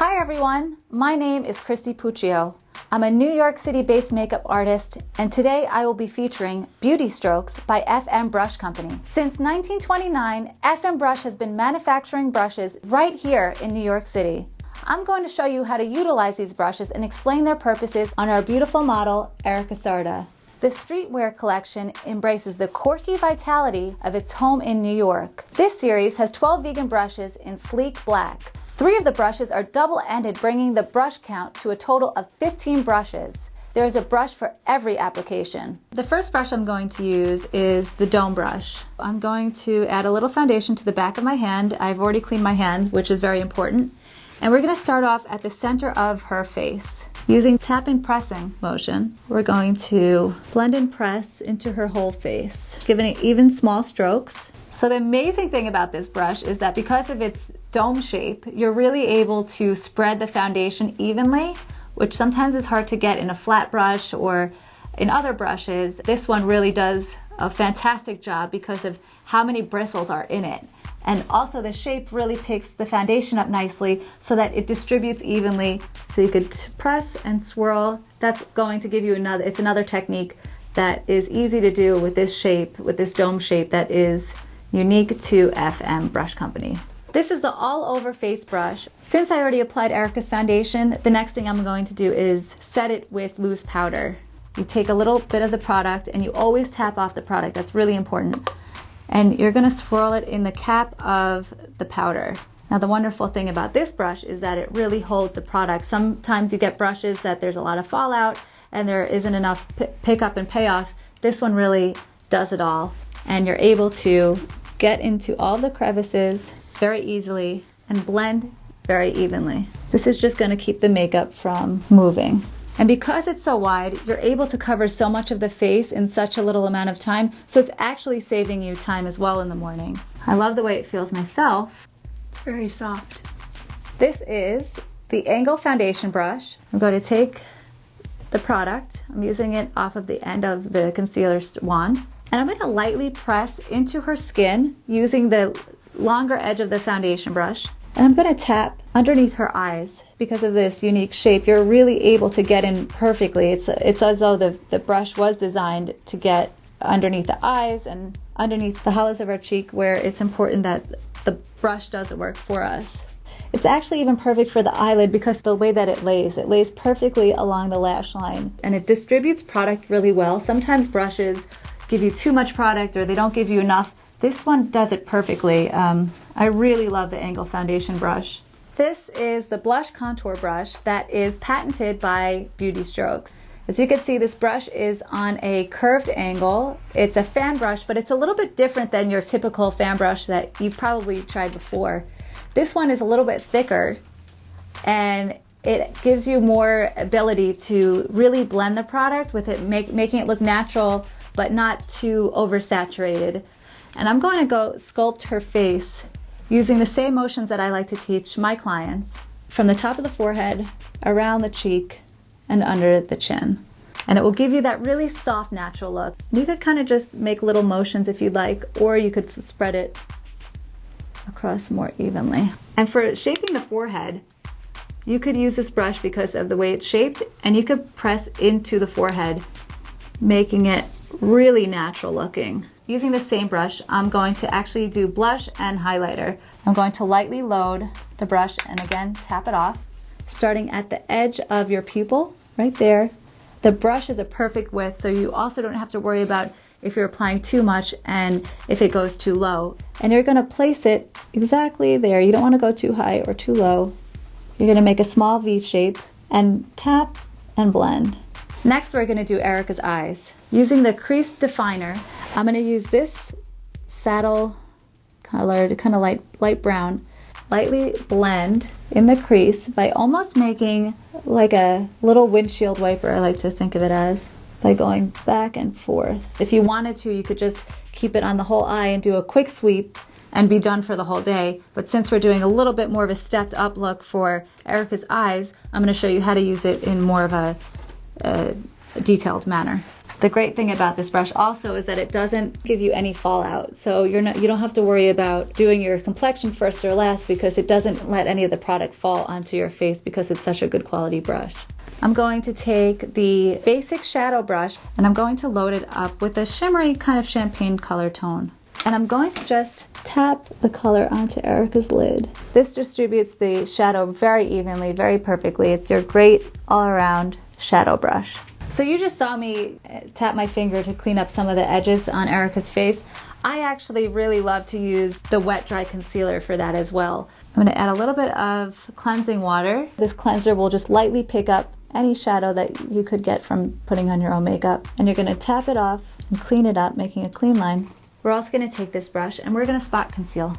Hi everyone, my name is Christie Puccio. I'm a New York City-based makeup artist, and today I will be featuring Beauty Strokes by FM Brush Company. Since 1929, FM Brush has been manufacturing brushes right here in New York City. I'm going to show you how to utilize these brushes and explain their purposes on our beautiful model, Erica Sarda. The streetwear collection embraces the quirky vitality of its home in New York. This series has 12 vegan brushes in sleek black. 3 of the brushes are double-ended, bringing the brush count to a total of 15 brushes. There is a brush for every application. The first brush I'm going to use is the dome brush. I'm going to add a little foundation to the back of my hand. I've already cleaned my hand, which is very important. And we're going to start off at the center of her face. Using tap and pressing motion, we're going to blend and press into her whole face, giving it even small strokes. So the amazing thing about this brush is that because of its dome shape, you're really able to spread the foundation evenly, which sometimes is hard to get in a flat brush or in other brushes. This one really does a fantastic job because of how many bristles are in it. And also the shape really picks the foundation up nicely so that it distributes evenly. So you could press and swirl. That's going to give you another technique that is easy to do with this shape, with this dome shape that is unique to FM Brush Company. This is the all-over face brush. Since I already applied Erica's foundation, the next thing I'm going to do is set it with loose powder. You take a little bit of the product and you always tap off the product. That's really important. And you're going to swirl it in the cap of the powder. Now the wonderful thing about this brush is that it really holds the product. Sometimes you get brushes that there's a lot of fallout and there isn't enough pick up and payoff. This one really does it all. And you're able to get into all the crevices very easily and blend very evenly. This is just going to keep the makeup from moving. And because it's so wide, you're able to cover so much of the face in such a little amount of time, so it's actually saving you time as well in the morning. I love the way it feels myself. It's very soft. This is the Angle Foundation brush. I'm going to take the product. I'm using it off of the end of the concealer wand. And I'm going to lightly press into her skin using the longer edge of the foundation brush. And I'm going to tap underneath her eyes. Because of this unique shape, you're really able to get in perfectly. It's as though the brush was designed to get underneath the eyes and underneath the hollows of our cheek, where it's important that the brush does the work for us. It's actually even perfect for the eyelid because the way that it lays perfectly along the lash line. And it distributes product really well. Sometimes brushes give you too much product or they don't give you enough. This one does it perfectly. I really love the Angle Foundation brush. This is the blush contour brush that is patented by Beauty Strokes. As you can see, this brush is on a curved angle. It's a fan brush, but it's a little bit different than your typical fan brush that you've probably tried before. This one is a little bit thicker and it gives you more ability to really blend the product with it, making it look natural but not too oversaturated. And I'm going to go sculpt her face using the same motions that I like to teach my clients, from the top of the forehead, around the cheek, and under the chin. And it will give you that really soft, natural look. You could kind of just make little motions if you'd like, or you could spread it across more evenly. And for shaping the forehead, you could use this brush because of the way it's shaped, and you could press into the forehead, making it really natural looking. Using the same brush, I'm going to actually do blush and highlighter. I'm going to lightly load the brush and again tap it off, starting at the edge of your pupil, right there. The brush is a perfect width, so you also don't have to worry about if you're applying too much and if it goes too low. And you're going to place it exactly there. You don't want to go too high or too low. You're going to make a small V shape and tap and blend. Next, we're going to do Erica's eyes. Using the crease definer, I'm going to use this saddle colored, kind of light brown, lightly blend in the crease by almost making like a little windshield wiper, I like to think of it as, by going back and forth. If you wanted to, you could just keep it on the whole eye and do a quick sweep and be done for the whole day. But since we're doing a little bit more of a stepped up look for Erica's eyes, I'm going to show you how to use it in more of a detailed manner. The great thing about this brush also is that it doesn't give you any fallout. So you don't have to worry about doing your complexion first or last, because it doesn't let any of the product fall onto your face because it's such a good quality brush. I'm going to take the basic shadow brush and I'm going to load it up with a shimmery kind of champagne color tone. And I'm going to just tap the color onto Erica's lid. This distributes the shadow very evenly, very perfectly. It's your great all-around shadow brush. So you just saw me tap my finger to clean up some of the edges on Erica's face. I actually really love to use the wet dry concealer for that as well. I'm going to add a little bit of cleansing water. This cleanser will just lightly pick up any shadow that you could get from putting on your own makeup. And you're going to tap it off and clean it up, making a clean line. We're also going to take this brush and we're going to spot conceal.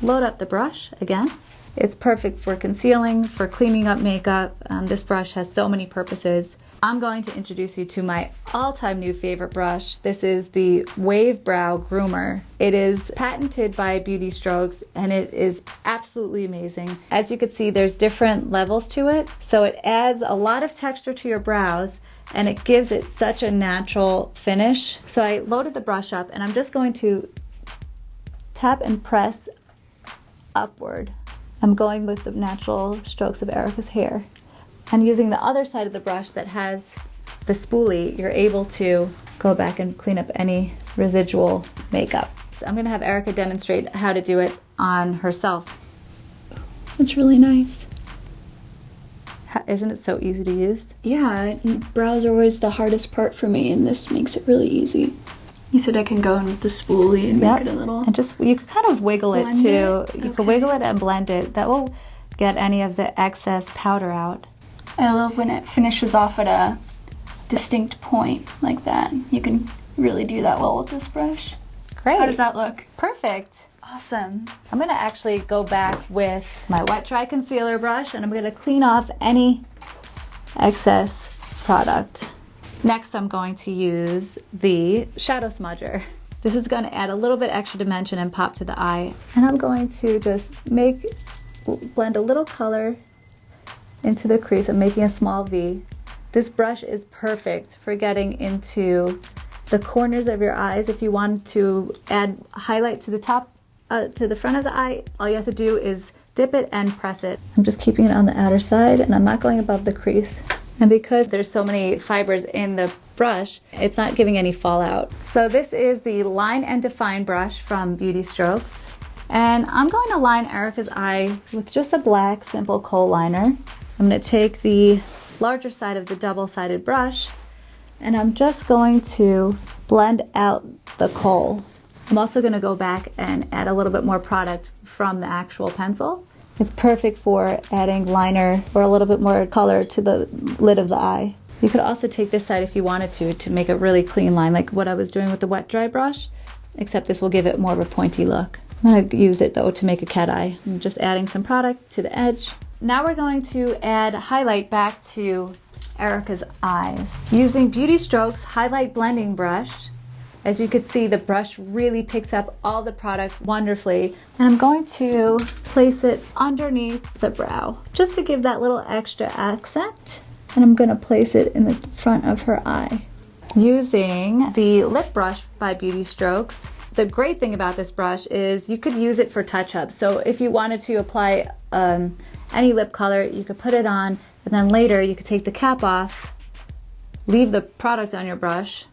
Load up the brush again. It's perfect for concealing, for cleaning up makeup. This brush has so many purposes. I'm going to introduce you to my all-time new favorite brush. This is the Wave Brow Groomer. It is patented by Beauty Strokes and it is absolutely amazing. As you can see, there's different levels to it, so it adds a lot of texture to your brows and it gives it such a natural finish. So I loaded the brush up and I'm just going to tap and press upward. I'm going with the natural strokes of Erica's hair. And using the other side of the brush that has the spoolie, you're able to go back and clean up any residual makeup. So I'm going to have Erica demonstrate how to do it on herself. It's really nice. Isn't it so easy to use? Yeah, brows are always the hardest part for me, and this makes it really easy. You said I can go in with the spoolie and make it a little... And just, you could kind of wiggle it too. You could wiggle it and blend it. That will get any of the excess powder out. I love when it finishes off at a distinct point like that. You can really do that well with this brush. Great. How does that look? Perfect. Awesome. I'm going to actually go back with my wet dry concealer brush and I'm going to clean off any excess product. Next, I'm going to use the shadow smudger. This is going to add a little bit extra dimension and pop to the eye. And I'm going to just blend a little color into the crease. I'm making a small V. This brush is perfect for getting into the corners of your eyes. If you want to add highlight to the top, to the front of the eye, all you have to do is dip it and press it. I'm just keeping it on the outer side and I'm not going above the crease. And because there's so many fibers in the brush, it's not giving any fallout. So this is the Line and Define brush from Beauty Strokes. And I'm going to line Erica's eye with just a black simple kohl liner. I'm going to take the larger side of the double-sided brush and I'm just going to blend out the kohl. I'm also going to go back and add a little bit more product from the actual pencil. It's perfect for adding liner or a little bit more color to the lid of the eye. You could also take this side if you wanted to make a really clean line like what I was doing with the wet dry brush, except this will give it more of a pointy look. I'm going to use it though to make a cat eye. I'm just adding some product to the edge. Now we're going to add highlight back to Erica's eyes. Using Beauty Strokes Highlight Blending Brush, as you can see, the brush really picks up all the product wonderfully. And I'm going to place it underneath the brow, just to give that little extra accent. And I'm going to place it in the front of her eye. Using the lip brush by Beauty Strokes, the great thing about this brush is you could use it for touch-ups. So if you wanted to apply any lip color, you could put it on, and then later you could take the cap off, leave the product on your brush,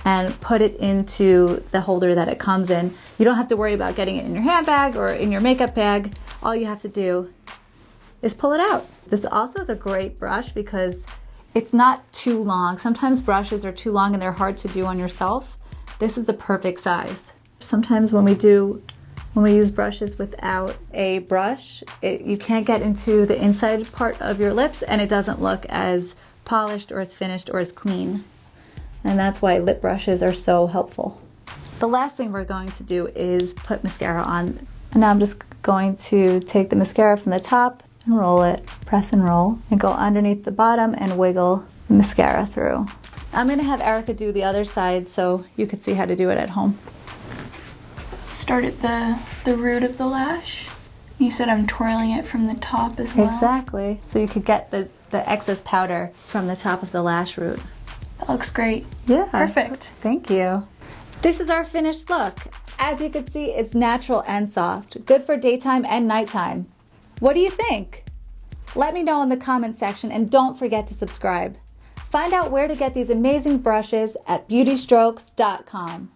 and put it into the holder that it comes in. You don't have to worry about getting it in your handbag or in your makeup bag. All you have to do is pull it out. This also is a great brush because it's not too long. Sometimes brushes are too long and they're hard to do on yourself. This is the perfect size. Sometimes when we use brushes without a brush, you can't get into the inside part of your lips and it doesn't look as polished or as finished or as clean. And that's why lip brushes are so helpful. The last thing we're going to do is put mascara on. And now I'm just going to take the mascara from the top and roll it, press and roll, and go underneath the bottom and wiggle the mascara through. I'm going to have Erica do the other side so you can see how to do it at home. Start at the root of the lash. You said I'm twirling it from the top as well. Exactly. So you could get the the excess powder from the top of the lash root. That looks great. Yeah. Perfect. Thank you. This is our finished look. As you can see, it's natural and soft. Good for daytime and nighttime. What do you think? Let me know in the comment section and don't forget to subscribe. Find out where to get these amazing brushes at beautystrokes.com.